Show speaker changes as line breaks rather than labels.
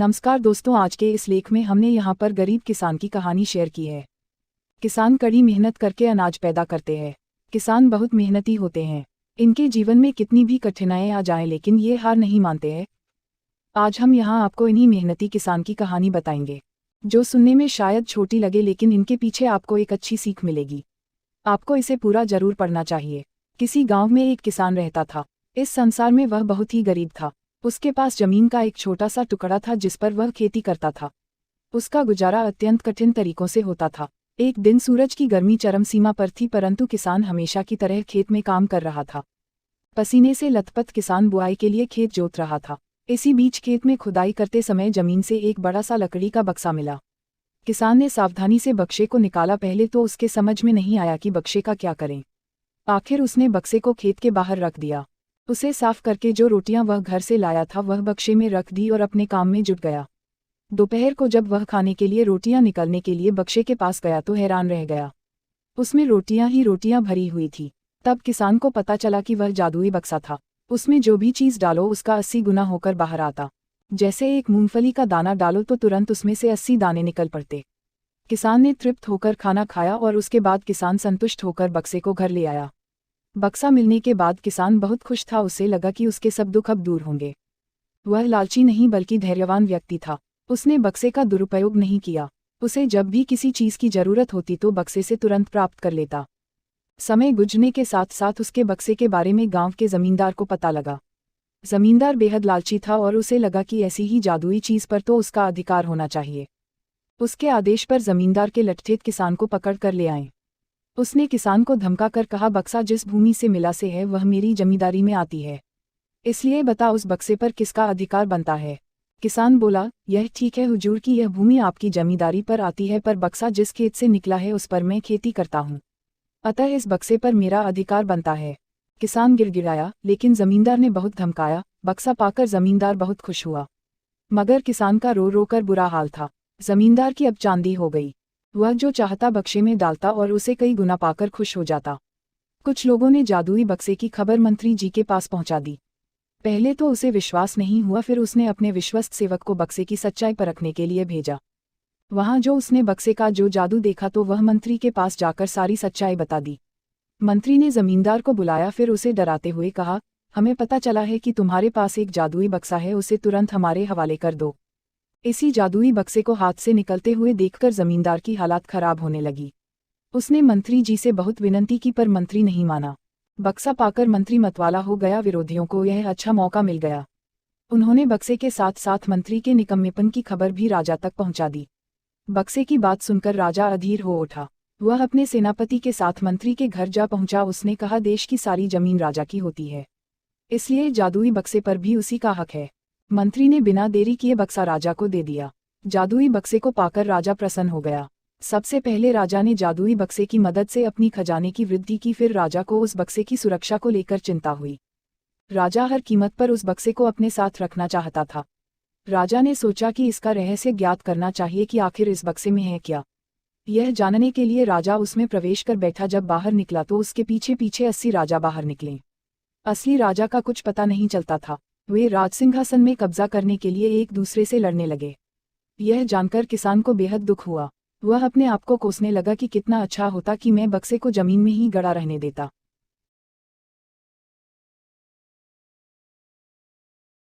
नमस्कार दोस्तों, आज के इस लेख में हमने यहाँ पर गरीब किसान की कहानी शेयर की है। किसान कड़ी मेहनत करके अनाज पैदा करते हैं। किसान बहुत मेहनती होते हैं। इनके जीवन में कितनी भी कठिनाइयाँ आ जाएं लेकिन ये हार नहीं मानते हैं। आज हम यहाँ आपको इन्हीं मेहनती किसान की कहानी बताएंगे, जो सुनने में शायद छोटी लगे लेकिन इनके पीछे आपको एक अच्छी सीख मिलेगी। आपको इसे पूरा जरूर पढ़ना चाहिए। किसी गाँव में एक किसान रहता था। इस संसार में वह बहुत ही गरीब था। उसके पास जमीन का एक छोटा सा टुकड़ा था जिस पर वह खेती करता था। उसका गुजारा अत्यंत कठिन तरीकों से होता था। एक दिन सूरज की गर्मी चरम सीमा पर थी, परंतु किसान हमेशा की तरह खेत में काम कर रहा था। पसीने से लथपथ किसान बुआई के लिए खेत जोत रहा था। इसी बीच खेत में खुदाई करते समय जमीन से एक बड़ा सा लकड़ी का बक्सा मिला। किसान ने सावधानी से बक्से को निकाला। पहले तो उसके समझ में नहीं आया कि बक्से का क्या करें। आखिर उसने बक्से को खेत के बाहर रख दिया। उसे साफ करके जो रोटियां वह घर से लाया था वह बक्से में रख दी और अपने काम में जुट गया। दोपहर को जब वह खाने के लिए रोटियां निकालने के लिए बक्से के पास गया तो हैरान रह गया। उसमें रोटियां ही रोटियां भरी हुई थी। तब किसान को पता चला कि वह जादुई बक्सा था। उसमें जो भी चीज़ डालो उसका 80 गुना होकर बाहर आता। जैसे एक मूंगफली का दाना डालो तो तुरंत उसमें से 80 दाने निकल पड़ते। किसान ने तृप्त होकर खाना खाया और उसके बाद किसान संतुष्ट होकर बक्से को घर ले आया। बक्सा मिलने के बाद किसान बहुत खुश था। उसे लगा कि उसके सब दुख अब दूर होंगे। वह लालची नहीं बल्कि धैर्यवान व्यक्ति था। उसने बक्से का दुरुपयोग नहीं किया। उसे जब भी किसी चीज़ की जरूरत होती तो बक्से से तुरंत प्राप्त कर लेता। समय गुजरने के साथ साथ उसके बक्से के बारे में गांव के जमींदार को पता लगा। जमींदार बेहद लालची था और उसे लगा कि ऐसी ही जादुई चीज़ पर तो उसका अधिकार होना चाहिए। उसके आदेश पर जमींदार के लठठेठ किसान को पकड़ कर ले आए। उसने किसान को धमका कर कहा, बक्सा जिस भूमि से मिला से है वह मेरी जमींदारी में आती है, इसलिए बता उस बक्से पर किसका अधिकार बनता है। किसान बोला, यह ठीक है हुजूर कि यह भूमि आपकी जमींदारी पर आती है, पर बक्सा जिस खेत से निकला है उस पर मैं खेती करता हूँ, अतः इस बक्से पर मेरा अधिकार बनता है। किसान गिड़गिड़ाया, लेकिन जमींदार ने बहुत धमकाया। बक्सा पाकर जमींदार बहुत खुश हुआ, मगर किसान का रो रो कर बुरा हाल था। जमींदार की अब चांदी हो गई। वह जो चाहता बक्से में डालता और उसे कई गुना पाकर खुश हो जाता। कुछ लोगों ने जादुई बक्से की खबर मंत्री जी के पास पहुंचा दी। पहले तो उसे विश्वास नहीं हुआ, फिर उसने अपने विश्वस्त सेवक को बक्से की सच्चाई परखने के लिए भेजा। वहां जो उसने बक्से का जो जादू देखा तो वह मंत्री के पास जाकर सारी सच्चाई बता दी। मंत्री ने जमींदार को बुलाया, फिर उसे डराते हुए कहा, हमें पता चला है कि तुम्हारे पास एक जादुई बक्सा है, उसे तुरंत हमारे हवाले कर दो। इसी जादुई बक्से को हाथ से निकलते हुए देखकर जमींदार की हालत खराब होने लगी। उसने मंत्री जी से बहुत विनती की पर मंत्री नहीं माना। बक्सा पाकर मंत्री मतवाला हो गया। विरोधियों को यह अच्छा मौका मिल गया। उन्होंने बक्से के साथ साथ मंत्री के निकम्मेपन की खबर भी राजा तक पहुंचा दी। बक्से की बात सुनकर राजा अधीर हो उठा। वह अपने सेनापति के साथ मंत्री के घर जा पहुंचा। उसने कहा, देश की सारी जमीन राजा की होती है, इसलिए जादुई बक्से पर भी उसी का हक है। मंत्री ने बिना देरी किए बक्सा राजा को दे दिया। जादुई बक्से को पाकर राजा प्रसन्न हो गया। सबसे पहले राजा ने जादुई बक्से की मदद से अपनी खजाने की वृद्धि की, फिर राजा को उस बक्से की सुरक्षा को लेकर चिंता हुई। राजा हर कीमत पर उस बक्से को अपने साथ रखना चाहता था। राजा ने सोचा कि इसका रहस्य ज्ञात करना चाहिए कि आखिर इस बक्से में है क्या। यह जानने के लिए राजा उसमें प्रवेश कर बैठा। जब बाहर निकला तो उसके पीछे पीछे 80 राजा बाहर निकले। असली राजा का कुछ पता नहीं चलता था। वे राजसिंहासन में कब्जा करने के लिए एक दूसरे से लड़ने लगे। यह जानकर किसान को बेहद दुख हुआ। वह अपने आप को कोसने लगा कि कितना अच्छा होता कि मैं बक्से को जमीन में ही गड़ा रहने देता।